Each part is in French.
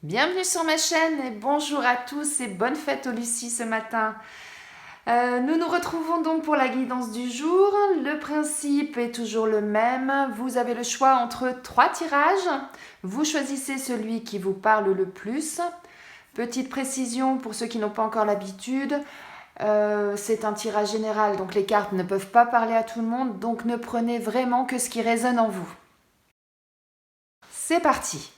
Bienvenue sur ma chaîne et bonjour à tous et bonne fête aux Lucie ce matin. Nous nous retrouvons donc pour la guidance du jour. Le principe est toujours le même. Vous avez le choix entre 3 tirages. Vous choisissez celui qui vous parle le plus. Petite précision pour ceux qui n'ont pas encore l'habitude. C'est un tirage général, donc les cartes ne peuvent pas parler à tout le monde. Donc ne prenez vraiment que ce qui résonne en vous. C'est parti!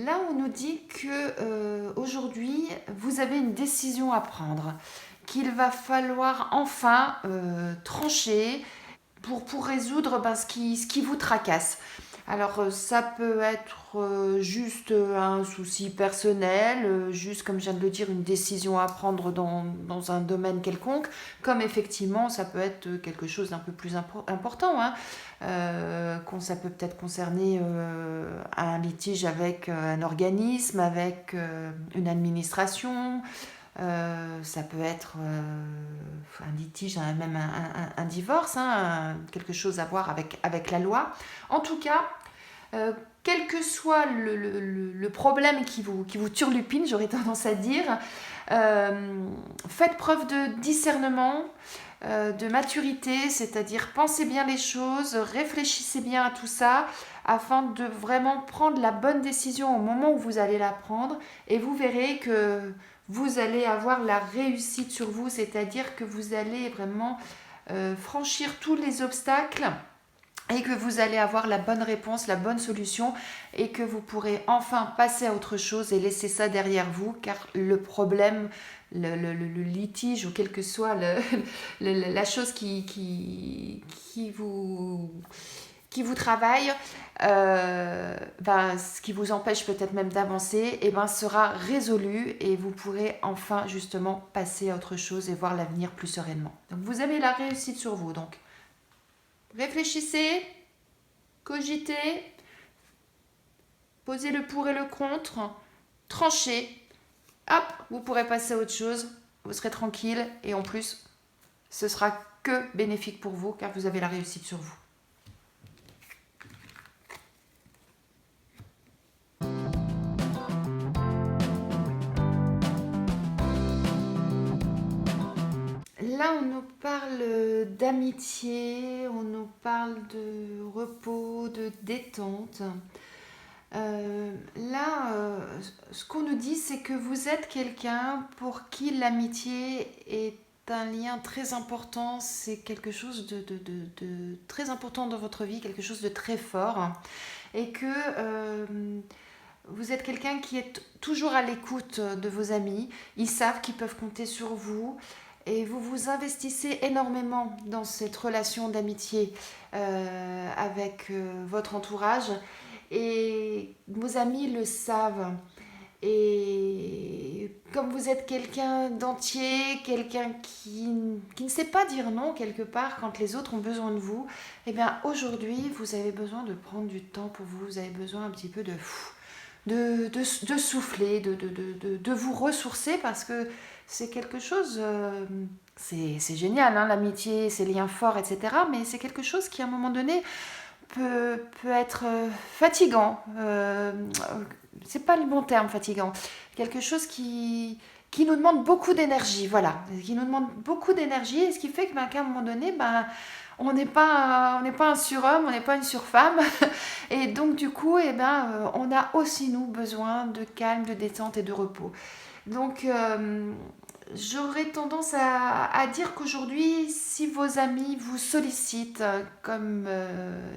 Là, on nous dit que aujourd'hui, vous avez une décision à prendre, qu'il va falloir enfin trancher pour résoudre ce qui vous tracasse. Alors, ça peut être juste un souci personnel, juste comme je viens de le dire, une décision à prendre dans un domaine quelconque, comme effectivement, ça peut être quelque chose d'un peu plus important, hein. Ça peut peut-être concerner un litige avec un organisme, avec une administration. Ça peut être un litige, même un divorce, hein, quelque chose à voir avec la loi. En tout cas, quel que soit le problème qui vous turlupine, j'aurais tendance à dire, faites preuve de discernement, de maturité, c'est-à-dire pensez bien les choses, réfléchissez bien à tout ça, afin de vraiment prendre la bonne décision au moment où vous allez la prendre, et vous verrez que vous allez avoir la réussite sur vous, c'est-à-dire que vous allez vraiment franchir tous les obstacles et que vous allez avoir la bonne réponse, la bonne solution et que vous pourrez enfin passer à autre chose et laisser ça derrière vous, car le problème, le litige ou quelle que soit la chose qui vous travaille, ce qui vous empêche peut-être même d'avancer, sera résolu et vous pourrez enfin justement passer à autre chose et voir l'avenir plus sereinement. Donc vous avez la réussite sur vous. Donc réfléchissez, cogitez, posez le pour et le contre, tranchez. Hop, vous pourrez passer à autre chose. Vous serez tranquille et en plus, ce sera que bénéfique pour vous car vous avez la réussite sur vous. Là, on nous parle d'amitié, on nous parle de repos, de détente. Ce qu'on nous dit, c'est que vous êtes quelqu'un pour qui l'amitié est un lien très important. C'est quelque chose de très important dans votre vie, quelque chose de très fort. Et que vous êtes quelqu'un qui est toujours à l'écoute de vos amis. Ils savent qu'ils peuvent compter sur vous. Et vous vous investissez énormément dans cette relation d'amitié avec votre entourage. Et vos amis le savent. Et comme vous êtes quelqu'un d'entier, quelqu'un qui ne sait pas dire non quelque part quand les autres ont besoin de vous, aujourd'hui, vous avez besoin de prendre du temps pour vous. Vous avez besoin un petit peu de souffler, de vous ressourcer parce que c'est quelque chose, c'est génial, hein, l'amitié, ces liens forts, etc. Mais c'est quelque chose qui, à un moment donné, peut être fatigant. C'est pas le bon terme, fatigant. Quelque chose qui nous demande beaucoup d'énergie, voilà. Qui nous demande beaucoup d'énergie, et ce qui fait qu'à un moment donné, on n'est pas un surhomme, on n'est pas une surfemme. Et donc, du coup, on a aussi, nous, besoin de calme, de détente et de repos. Donc, j'aurais tendance à dire qu'aujourd'hui, si vos amis vous sollicitent, comme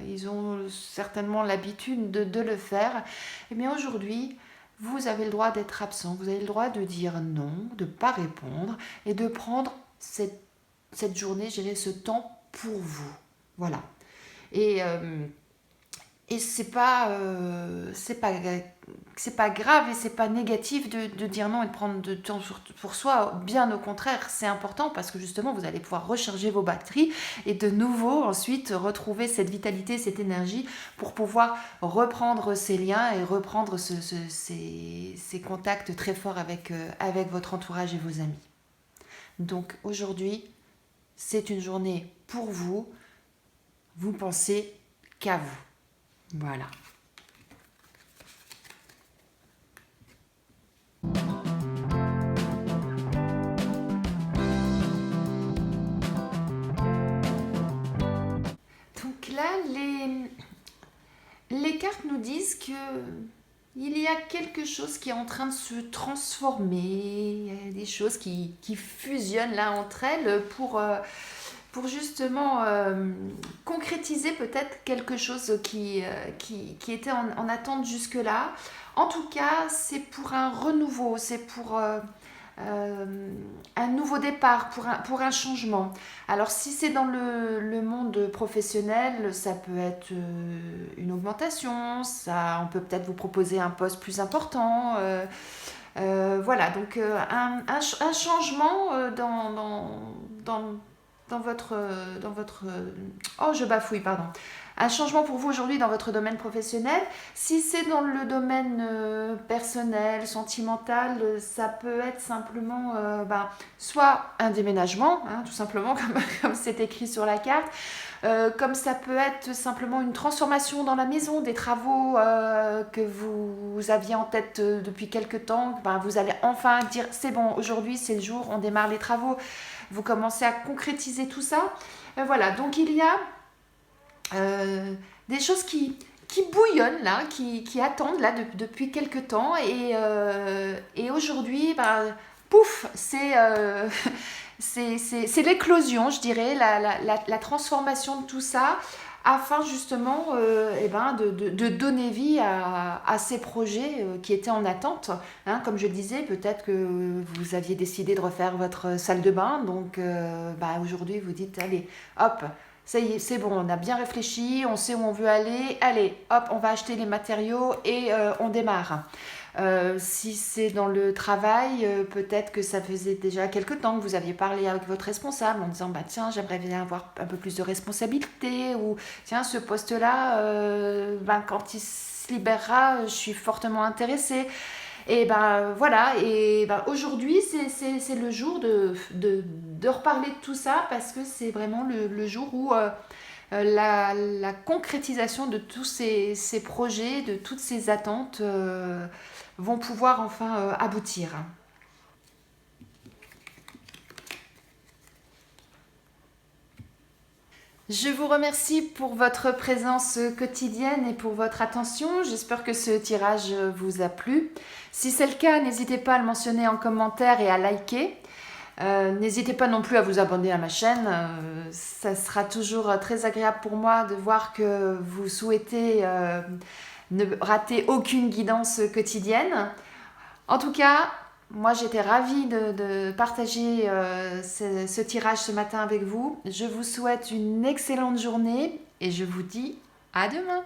ils ont certainement l'habitude de le faire, aujourd'hui, vous avez le droit d'être absent, vous avez le droit de dire non, de ne pas répondre et de prendre cette journée, ce temps pour vous. Voilà. Et Et c'est pas grave et c'est pas négatif de dire non et de prendre de temps pour soi. Bien au contraire, c'est important parce que justement, vous allez pouvoir recharger vos batteries et de nouveau ensuite retrouver cette vitalité, cette énergie pour pouvoir reprendre ces liens et reprendre ces contacts très forts avec votre entourage et vos amis. Donc aujourd'hui, c'est une journée pour vous. Vous pensez qu'à vous. Voilà. Donc là, les cartes nous disent que il y a quelque chose qui est en train de se transformer, il y a des choses qui fusionnent là entre elles pour justement concrétiser peut-être quelque chose qui était en attente jusque-là. En tout cas, c'est pour un renouveau, c'est pour un nouveau départ, pour un changement. Alors si c'est dans le monde professionnel, ça peut être une augmentation, ça, on peut peut-être vous proposer un poste plus important. Voilà, donc un changement dans votre... Oh, je bafouille, pardon. Un changement pour vous aujourd'hui dans votre domaine professionnel. Si c'est dans le domaine personnel, sentimental, ça peut être simplement soit un déménagement, hein, tout simplement, comme c'est écrit sur la carte, comme ça peut être simplement une transformation dans la maison, des travaux que vous aviez en tête depuis quelque temps. Vous allez enfin dire, c'est bon, aujourd'hui c'est le jour, on démarre les travaux. Vous commencez à concrétiser tout ça. Voilà, donc il y a des choses qui bouillonnent là, qui attendent là depuis quelques temps. Et aujourd'hui, pouf, c'est l'éclosion, je dirais, la transformation de tout ça, afin justement de donner vie à ces projets qui étaient en attente. Hein, comme je le disais, peut-être que vous aviez décidé de refaire votre salle de bain, donc aujourd'hui vous dites, allez, hop, ça y est, c'est bon, on a bien réfléchi, on sait où on veut aller, allez, hop, on va acheter les matériaux et on démarre. Si c'est dans le travail, peut-être que ça faisait déjà quelques temps que vous aviez parlé avec votre responsable en disant tiens, j'aimerais bien avoir un peu plus de responsabilité, ou tiens, ce poste-là, quand il se libérera, je suis fortement intéressée. Et voilà, et aujourd'hui c'est le jour de reparler de tout ça, parce que c'est vraiment le jour où la concrétisation de tous ces projets, de toutes ces attentes vont pouvoir enfin aboutir. Je vous remercie pour votre présence quotidienne et pour votre attention. J'espère que ce tirage vous a plu. Si c'est le cas, n'hésitez pas à le mentionner en commentaire et à liker. N'hésitez pas non plus à vous abonner à ma chaîne. Ça sera toujours très agréable pour moi de voir que vous souhaitez ne rater aucune guidance quotidienne. En tout cas, moi j'étais ravie de partager ce tirage ce matin avec vous. Je vous souhaite une excellente journée et je vous dis à demain.